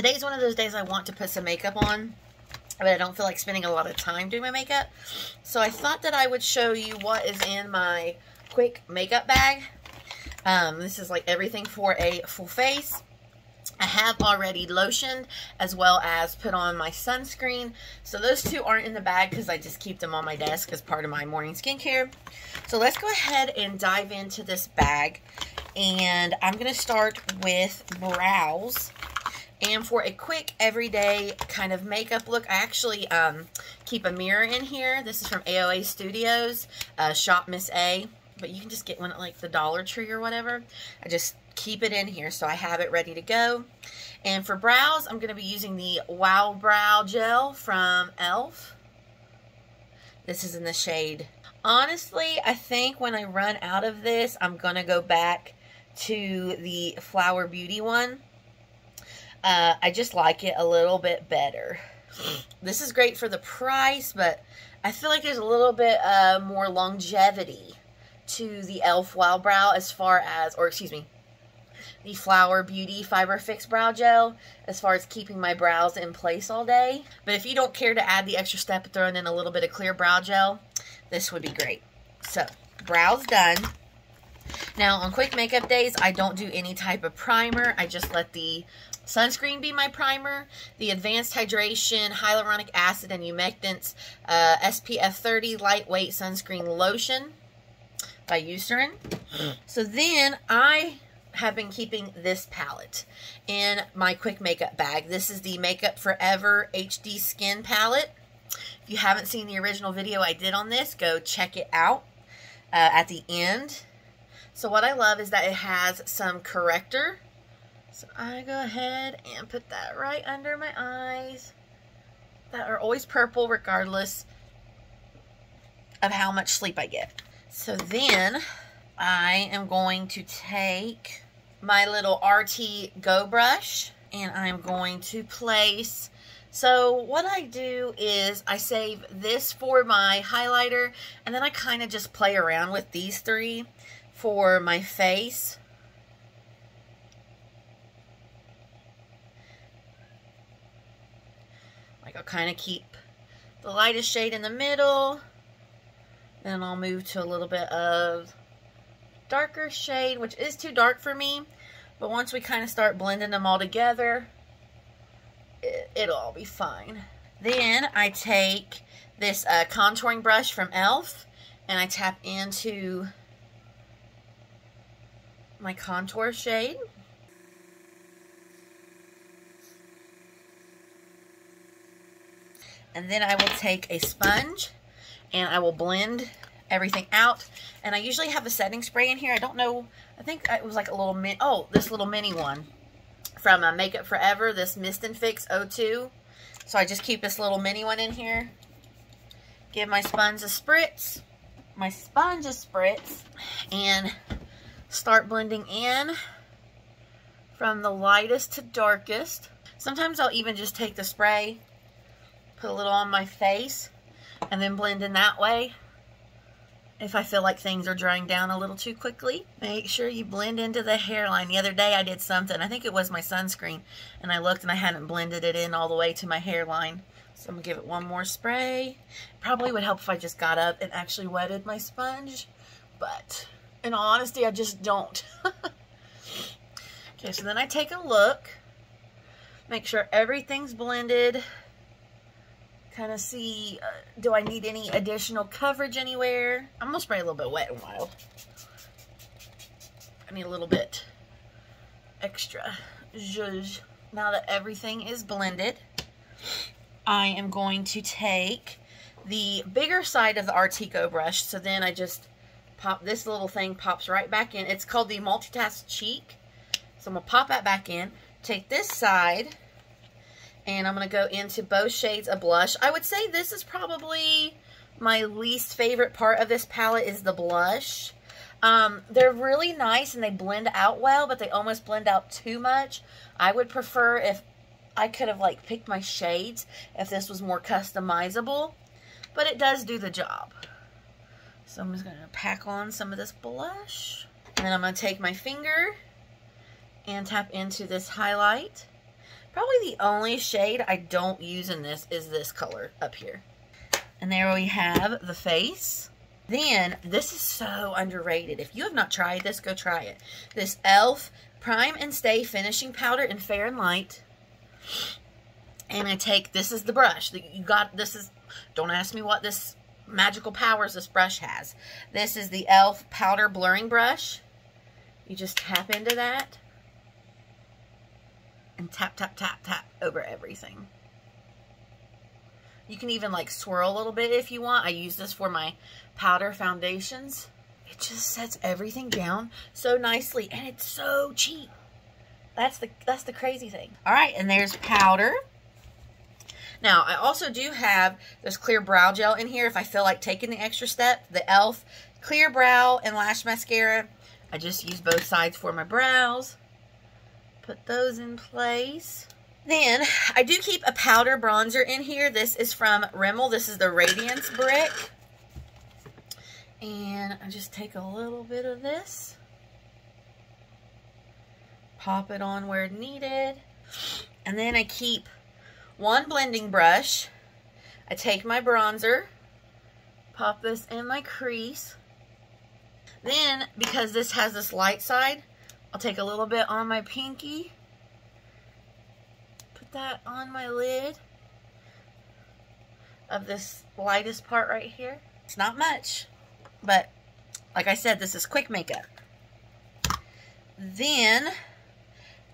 today's one of those days I want to put some makeup on, but I don't feel like spending a lot of time doing my makeup. So I thought that I would show you what is in my quick makeup bag. This is like everything for a full face. I have already lotioned as well as put on my sunscreen. So those two aren't in the bag because I just keep them on my desk as part of my morning skincare. So let's go ahead and dive into this bag. And I'm going to start with brows. And for a quick everyday kind of makeup look, I actually keep a mirror in here. This is from AOA Studios, Shop Miss A. But you can just get one at like the Dollar Tree or whatever. I just keep it in here so I have it ready to go. And for brows, I'm going to be using the Wow Brow Gel from e.l.f. This is in the shade. Honestly, I think when I run out of this, I'm going to go back to the Flower Beauty one. I just like it a little bit better. This is great for the price, but I feel like there's a little bit more longevity to the e.l.f. Wow Brow as far as, or excuse me, the Flower Beauty Fiber Fix Brow Gel as far as keeping my brows in place all day. But if you don't care to add the extra step of throwing in a little bit of clear brow gel, this would be great. So, brows done. Now, on quick makeup days, I don't do any type of primer. I just let the sunscreen be my primer. The Advanced Hydration Hyaluronic Acid and Humectants SPF 30 Lightweight Sunscreen Lotion by Eucerin. So then I have been keeping this palette in my quick makeup bag. This is the Makeup Forever HD Skin Palette. If you haven't seen the original video I did on this, go check it out at the end. So what I love is that it has some corrector. So I go ahead and put that right under my eyes that are always purple regardless of how much sleep I get. So then I am going to take my little RT Go brush and I'm going to place, so what I do is I save this for my highlighter and then I kind of just play around with these three for my face. Like I'll kind of keep the lightest shade in the middle. Then I'll move to a little bit of darker shade, which is too dark for me. But once we kind of start blending them all together, it'll all be fine. Then I take this contouring brush from e.l.f. and I tap into my contour shade. And then I will take a sponge and I will blend everything out. And I usually have a setting spray in here. I don't know, I think it was like a little this little mini one from Makeup Forever, this Mist and Fix 02. So I just keep this little mini one in here. Give my sponge a spritz. And start blending in from the lightest to darkest. Sometimes I'll even just take the spray, put a little on my face, and then blend in that way. If I feel like things are drying down a little too quickly, make sure you blend into the hairline. The other day I did something, I think it was my sunscreen, and I looked and I hadn't blended it in all the way to my hairline. So I'm going to give it one more spray. Probably would help if I just got up and actually wetted my sponge, but in all honesty, I just don't. Okay, so then I take a look, make sure everything's blended. Kind of see, do I need any additional coverage anywhere? I'm going to spray a little bit Wet n Wild. I need a little bit extra zhuzh. Now that everything is blended, I am going to take the bigger side of the Artico brush. So then I just pop, this little thing pops right back in. It's called the Multitask Cheek. So I'm going to pop that back in. Take this side. And I'm going to go into both shades of blush. I would say this is probably my least favorite part of this palette is the blush. They're really nice and they blend out well, but they almost blend out too much. I would prefer if I could have like picked my shades if this was more customizable, but it does do the job. So I'm just going to pack on some of this blush. And then I'm going to take my finger and tap into this highlight. Probably the only shade I don't use in this is this color up here. And there we have the face. Then, this is so underrated. If you have not tried this, go try it. This e.l.f. Prime and Stay Finishing Powder in Fair and Light. And I take, this is the brush. Don't ask me what this magical powers this brush has. This is the e.l.f. Powder Blurring Brush. You just tap into that. And tap, tap, tap, tap over everything. You can even like swirl a little bit if you want. I use this for my powder foundations. It just sets everything down so nicely, and it's so cheap. That's the crazy thing. All right, and there's powder. Now, I also do have this clear brow gel in here if I feel like taking the extra step. The e.l.f. Clear Brow and Lash Mascara. I just use both sides for my brows. Put those in place. Then, I do keep a powder bronzer in here. This is from Rimmel. This is the Radiance Brick. And I just take a little bit of this. Pop it on where needed. And then I keep one blending brush. I take my bronzer. Pop this in my crease. Then, because this has this light side, I'll take a little bit on my pinky. That on my lid of this lightest part right here. It's not much, but like I said, this is quick makeup. Then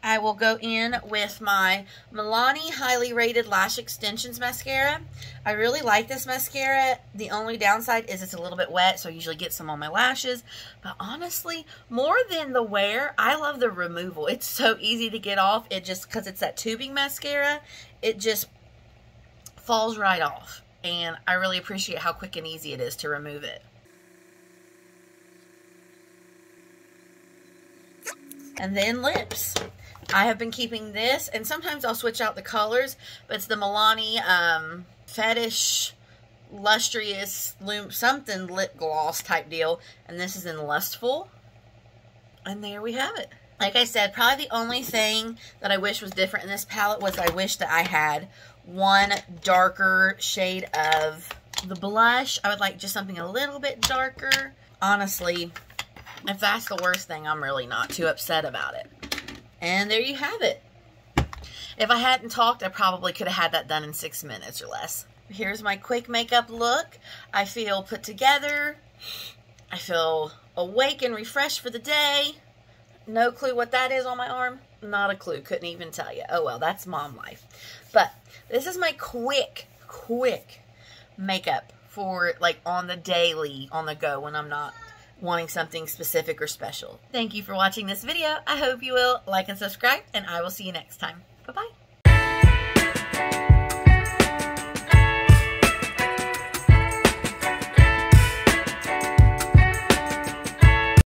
I will go in with my Milani Highly Rated Lash Extensions Mascara. I really like this mascara. The only downside is it's a little bit wet, so I usually get some on my lashes. But honestly, more than the wear, I love the removal. It's so easy to get off. It just, because it's that tubing mascara, it just falls right off. And I really appreciate how quick and easy it is to remove it. And then lips. I have been keeping this, and sometimes I'll switch out the colors, but it's the Milani Fetish Lustrous something lip gloss type deal, and this is in Lustful. And there we have it. Like I said, probably the only thing that I wish was different in this palette was I wish that I had one darker shade of the blush. I would like just something a little bit darker. Honestly, if that's the worst thing, I'm really not too upset about it. And there you have it. If I hadn't talked, I probably could have had that done in 6 minutes or less. Here's my quick makeup look. I feel put together. I feel awake and refreshed for the day. No clue what that is on my arm. Not a clue. Couldn't even tell you. Oh well, that's mom life. But this is my quick makeup for like on the daily, on the go, when I'm not wanting something specific or special. Thank you for watching this video. I hope you will like and subscribe, and I will see you next time. Bye-bye.